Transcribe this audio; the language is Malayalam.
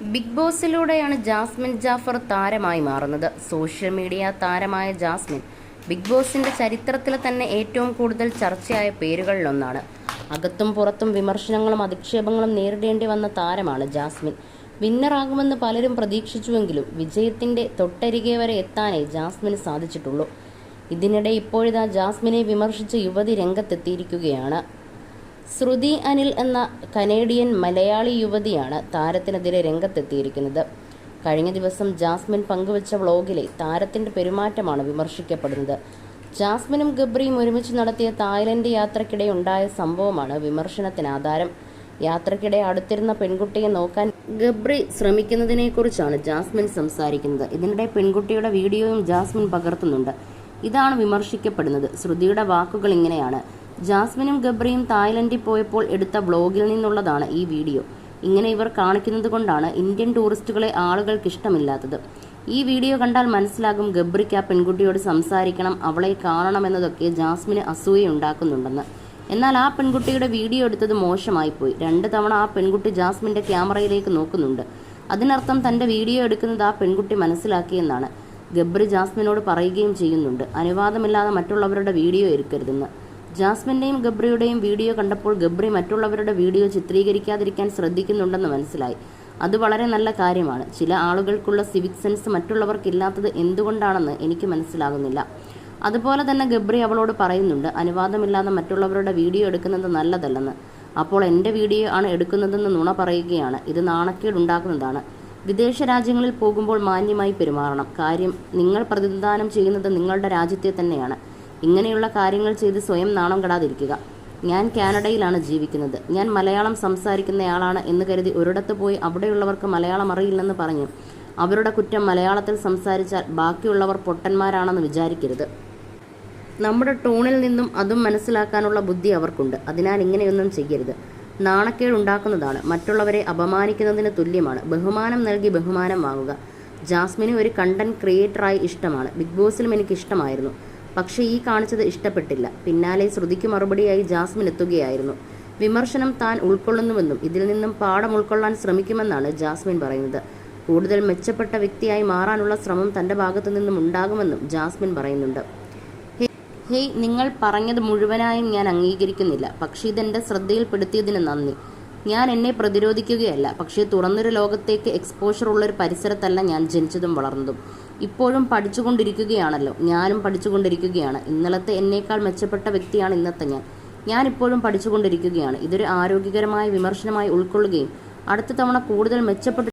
ബിഗ് ബോസിലൂടെയാണ് ജാസ്മിൻ ജാഫർ താരമായി മാറുന്നത്. സോഷ്യൽ മീഡിയ താരമായ ജാസ്മിൻ ബിഗ് ബോസിന്റെ ചരിത്രത്തിൽ തന്നെ ഏറ്റവും കൂടുതൽ ചർച്ചയായ പേരുകളിലൊന്നാണ്. അകത്തും പുറത്തും വിമർശനങ്ങളും അധിക്ഷേപങ്ങളും നേരിടേണ്ടി വന്ന താരമാണ് ജാസ്മിൻ. വിന്നറാകുമെന്ന് പലരും പ്രതീക്ഷിച്ചുവെങ്കിലും വിജയത്തിന്റെ തൊട്ടരികെ വരെ എത്താനേ ജാസ്മിന് സാധിച്ചിട്ടുള്ളൂ. ഇതിനിടെ ഇപ്പോഴിതാ ജാസ്മിനെ വിമർശിച്ച് യുവതി രംഗത്തെത്തിയിരിക്കുകയാണ്. ശ്രുതി അനിൽ എന്ന കനേഡിയൻ മലയാളി യുവതിയാണ് താരത്തിനെതിരെ രംഗത്തെത്തിയിരിക്കുന്നത്. കഴിഞ്ഞ ദിവസം ജാസ്മിൻ പങ്കുവച്ച വ്ളോഗിലെ താരത്തിന്റെ പെരുമാറ്റമാണ് വിമർശിക്കപ്പെടുന്നത്. ജാസ്മിനും ഗബ്രിയും ഒരുമിച്ച് നടത്തിയ തായ്ലൻഡ് യാത്രക്കിടെ ഉണ്ടായ സംഭവമാണ് വിമർശനത്തിന് ആധാരം. യാത്രക്കിടെ അടുത്തിരുന്ന പെൺകുട്ടിയെ നോക്കാൻ ഗബ്രി ശ്രമിക്കുന്നതിനെക്കുറിച്ചാണ് ജാസ്മിൻ സംസാരിക്കുന്നത്. ഇതിനിടെ പെൺകുട്ടിയുടെ വീഡിയോയും ജാസ്മിൻ പകർത്തുന്നുണ്ട്. ഇതാണ് വിമർശിക്കപ്പെടുന്നത്. ശ്രുതിയുടെ വാക്കുകൾ ഇങ്ങനെയാണ്: ജാസ്മിനും ഗബ്രിയും തായ്ലൻഡിൽ പോയപ്പോൾ എടുത്ത വ്ളോഗിൽ നിന്നുള്ളതാണ് ഈ വീഡിയോ. ഇങ്ങനെ ഇവർ കാണിക്കുന്നത് കൊണ്ടാണ് ഇന്ത്യൻ ടൂറിസ്റ്റുകളെ ആളുകൾക്ക് ഇഷ്ടമില്ലാത്തത്. ഈ വീഡിയോ കണ്ടാൽ മനസ്സിലാകും ഗബ്രിക്ക് ആ പെൺകുട്ടിയോട് സംസാരിക്കണം, അവളെ കാണണമെന്നതൊക്കെ ജാസ്മിന് അസൂയയുണ്ടാക്കുന്നുണ്ടെന്ന്. എന്നാൽ ആ പെൺകുട്ടിയുടെ വീഡിയോ എടുത്തത് മോശമായിപ്പോയി. 2 തവണ ആ പെൺകുട്ടി ജാസ്മിന്റെ ക്യാമറയിലേക്ക് നോക്കുന്നുണ്ട്. അതിനർത്ഥം തന്റെ വീഡിയോ എടുക്കുന്നത് ആ പെൺകുട്ടി മനസ്സിലാക്കിയെന്നാണ്. ഗബ്രി ജാസ്മിനോട് പറയുകയും ചെയ്യുന്നുണ്ട്, അനുവാദമില്ലാതെ മറ്റുള്ളവരുടെ വീഡിയോ എടുക്കരുതെന്ന്. ജാസ്മിന്റെയും ഗബ്രിയുടെയും വീഡിയോ കണ്ടപ്പോൾ ഗബ്രി മറ്റുള്ളവരുടെ വീഡിയോ ചിത്രീകരിക്കാതിരിക്കാൻ ശ്രദ്ധിക്കുന്നുണ്ടെന്ന് മനസ്സിലായി. അത് വളരെ നല്ല കാര്യമാണ്. ചില ആളുകൾക്കുള്ള സിവിക് സെൻസ് മറ്റുള്ളവർക്കില്ലാത്തത് എന്തുകൊണ്ടാണെന്ന് എനിക്ക് മനസ്സിലാകുന്നില്ല. അതുപോലെ തന്നെ ഗബ്രി അവളോട് പറയുന്നുണ്ട്, അനുവാദമില്ലാതെ മറ്റുള്ളവരുടെ വീഡിയോ എടുക്കുന്നത് നല്ലതല്ലെന്ന്. അപ്പോൾ എൻ്റെ വീഡിയോ ആണ് എടുക്കുന്നതെന്ന് നുണ പറയുകയാണ്. ഇത് നാണക്കേടുണ്ടാക്കുന്നതാണ്. വിദേശ രാജ്യങ്ങളിൽ പോകുമ്പോൾ മാന്യമായി പെരുമാറണം. കാര്യം, നിങ്ങൾ പ്രതിനിധാനം ചെയ്യുന്നത് നിങ്ങളുടെ രാജ്യത്തെ തന്നെയാണ്. ഇങ്ങനെയുള്ള കാര്യങ്ങൾ ചെയ്ത് സ്വയം നാണം കെടാതിരിക്കുക. ഞാൻ കാനഡയിലാണ് ജീവിക്കുന്നത്. ഞാൻ മലയാളം സംസാരിക്കുന്നയാളാണ് എന്ന് കരുതി ഒരിടത്ത് പോയി അവിടെയുള്ളവർക്ക് മലയാളം അറിയില്ലെന്ന് പറഞ്ഞു അവരുടെ കുറ്റം മലയാളത്തിൽ സംസാരിച്ചാൽ ബാക്കിയുള്ളവർ പൊട്ടന്മാരാണെന്ന് വിചാരിക്കരുത്. നമ്മുടെ ടോണിൽ നിന്നും അതും മനസ്സിലാക്കാനുള്ള ബുദ്ധി അവർക്കുണ്ട്. അതിനാൽ ഇങ്ങനെയൊന്നും ചെയ്യരുത്. നാണക്കേടുണ്ടാക്കുന്നതാണ്. മറ്റുള്ളവരെ അപമാനിക്കുന്നതിന് തുല്യമാണ്. ബഹുമാനം നൽകി ബഹുമാനം വാങ്ങുക. ജാസ്മിന് ഒരു കണ്ടന്റ് ക്രിയേറ്ററായി ഇഷ്ടമാണ്. ബിഗ് ബോസിലും എനിക്ക് ഇഷ്ടമായിരുന്നു. പക്ഷേ ഈ കാണിച്ചത് ഇഷ്ടപ്പെട്ടില്ല. പിന്നാലെ ശ്രുതിക്ക് മറുപടിയായി ജാസ്മിൻ എത്തുകയായിരുന്നു. വിമർശനം താൻ ഉൾക്കൊള്ളുന്നുവെന്നും ഇതിൽ നിന്നും പാഠം ഉൾക്കൊള്ളാൻ ശ്രമിക്കുമെന്നാണ് ജാസ്മിൻ പറയുന്നത്. കൂടുതൽ മെച്ചപ്പെട്ട വ്യക്തിയായി മാറാനുള്ള ശ്രമം തൻ്റെ ഭാഗത്തു നിന്നും ഉണ്ടാകുമെന്നും ജാസ്മിൻ പറയുന്നുണ്ട്. ഹേയ്, നിങ്ങൾ പറഞ്ഞത് മുഴുവനായും ഞാൻ അംഗീകരിക്കുന്നില്ല. പക്ഷേ ഇതെൻ്റെ ശ്രദ്ധയിൽപ്പെടുത്തിയതിന് നന്ദി. ഞാൻ എന്നെ പ്രതിരോധിക്കുകയല്ല. പക്ഷേ തുറന്നൊരു ലോകത്തേക്ക് എക്സ്പോഷർ ഉള്ളൊരു പരിസരത്തല്ല ഞാൻ ജനിച്ചതും വളർന്നതും. ഇപ്പോഴും പഠിച്ചുകൊണ്ടിരിക്കുകയാണല്ലോ. ഞാനും പഠിച്ചുകൊണ്ടിരിക്കുകയാണ്. ഇന്നലത്തെ എന്നേക്കാൾ മെച്ചപ്പെട്ട വ്യക്തിയാണ് ഇന്നത്തെ ഞാൻ ഇപ്പോഴും പഠിച്ചുകൊണ്ടിരിക്കുകയാണ്. ഇതൊരു ആരോഗ്യകരമായ വിമർശനമായി ഉൾക്കൊള്ളുകയും അടുത്ത തവണ കൂടുതൽ മെച്ചപ്പെട്ട